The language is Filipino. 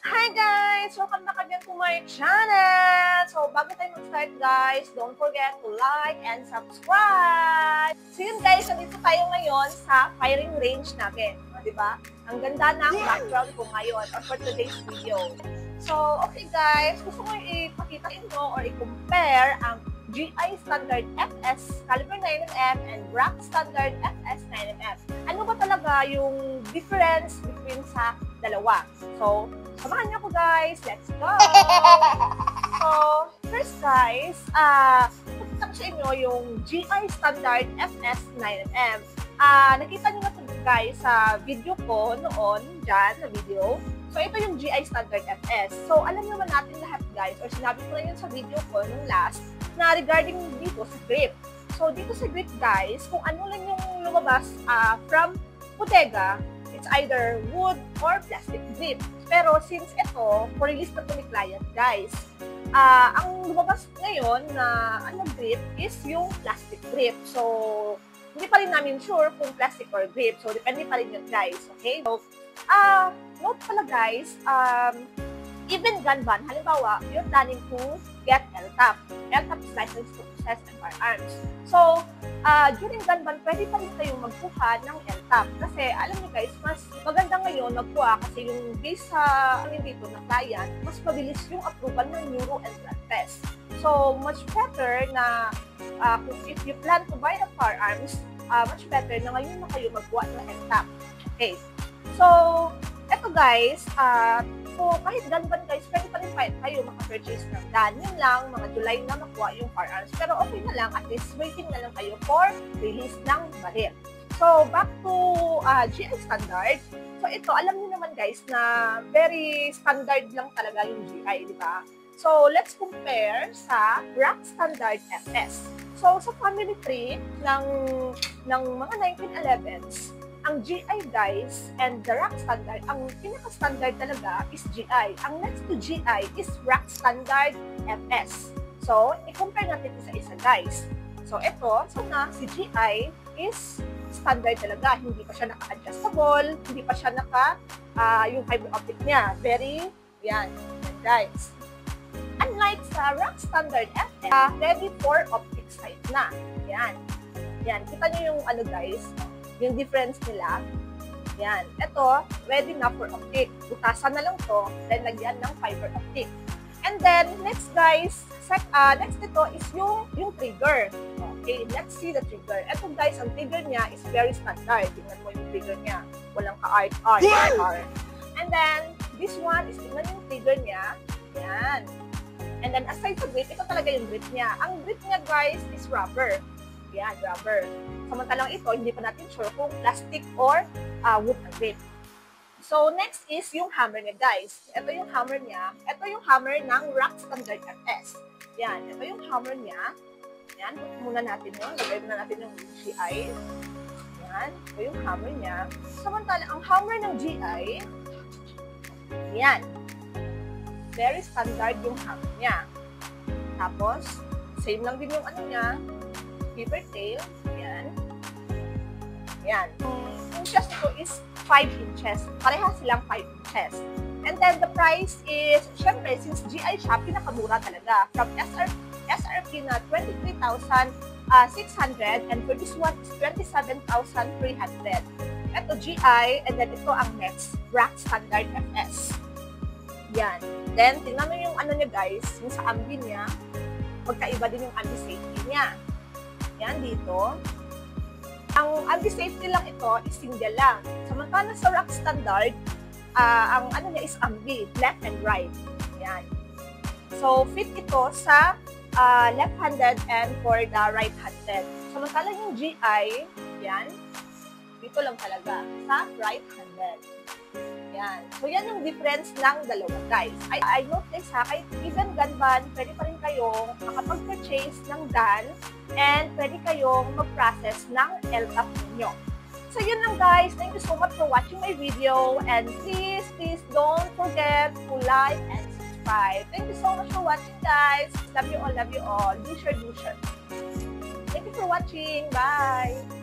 Hi guys! Welcome back again to my channel! So, bago tayo mag-start guys, don't forget to like and subscribe! So yun guys, nandito tayo ngayon sa firing range natin. Diba? Ang ganda ng background ko ngayon or for today's video. So, okay guys, gusto ko ipakita inyo or i-compare ang GI Standard FS Caliber 9mm and RAK Standard FS 9mm. Ano ba talaga yung difference between sa dalawa? So, samahan niyo ko guys. Let's go! So, first guys, pakita ko sa inyo yung GI Standard FS 9mm. Nakita niyo na ito guys sa video ko noon, dyan na video. So, ito yung GI Standard FS. So, alam naman natin lahat guys, or sinabi ko na yun sa video ko nung last, na regarding dito sa grip. So, dito sa grip guys, kung ano lang yung lumabas from bodega, it's either wood or plastic grip. Pero since ito, for release na ito ni client guys, ang lumabas ngayon na grip is yung plastic grip. So, hindi pa rin namin sure kung plastic or grip. So, depende pa rin yun guys. Okay? So, note pala guys, even gun ban, halimbawa, you're planning to get LTAP. LTAP is licensed to possess and firearms. So, during gun ban, pwede pa rin kayong magkuha ng LTAP. Kasi, alam niyo guys, mas maganda ngayon magkuha kasi yung base sa amin dito na client, mas mabilis yung approval ng neuro and blood test. So, much better na if you plan to buy the firearms, much better na ngayon na kayo magkuha ng LTAP. Okay. So, eto guys, so kahit gun ban guys, pwede pa rin kayo makapurchase ng gun. Yun lang, mga July na makuha yung firearms. Pero okay na lang, at least waiting na lang kayo for release ng baril. So, back to GI Standard. So, ito, alam niyo naman guys na very standard lang talaga yung GI, di ba? So, let's compare sa RAK Standard FS. So, sa family tree ng mga 1911s, ang GI guys and the RAK Standard, ang pinaka-standard talaga is GI. Ang next to GI is RAK Standard FS. So, i-compare natin isa-isa guys. So, ito, so na si GI is standard talaga. Hindi pa siya naka-adjustable, hindi pa siya yung fiber optic niya. Very, yan guys. Unlike sa RAK Standard FS, ready for optic sight na. Yan. Yan. Kita nyo yung guys, yung difference nila. Yan. Ito, ready na for optic. Butasan na lang to, then lagyan ng fiber optic. And then, next guys, next ito is yung trigger. Okay, let's see the trigger. Ito guys, ang trigger niya is very standard. Tingnan mo yung trigger niya. Walang ka-art. And then, this one is tingnan yung trigger niya. Yan. And then, aside sa grip, ito talaga yung grip niya. Ang grip niya guys is rubber. Yan, rubber. Samantalang ito, hindi pa natin sure kung plastic or wood na grip. So, next is yung hammer niya, guys. Ito yung hammer niya. Ito yung hammer ng RAK Standard FS. Yan, ito yung hammer niya. Yan, muna natin yun. Lagay muna natin yung GI. Yan, ito yung hammer niya. Samantalang, ang hammer ng GI, yan. Very standard yung hammer niya. Tapos, same lang din yung niya. Beaver tail. Yan. Yan. Inches ito is 5 inches. Pareha silang 5 inches. And then, the price is, syempre, since GI siya, pinakamura talaga. From SRP na 23,600 and for this one is 27,300. Ito GI, and then ito ang next, RAK Standard FS. Yan. Then, tingnan mo yung niya guys, yung sa ambi niya, magkaiba din yung ambi safety niya. Yan, dito. Ang anti-safety lang ito is single lang. Samantala sa RAK Standard, ang niya is ambi, left and right. Yan. So, fit ito sa left-handed and for the right-handed. Samantala yung GI, yan, dito lang talaga, sa right-handed. Yan. So, yan yung difference ng dalawa, guys. I note this ha, kahit even gun ban, pwede pa rin kayong makapag-purchase ng gun and pwede kayong mag-process ng LTAP ninyo. So, yun lang guys. Thank you so much for watching my video and please don't forget to like and subscribe. Thank you so much for watching guys. Love you all, love you all. Do share. Thank you for watching. Bye!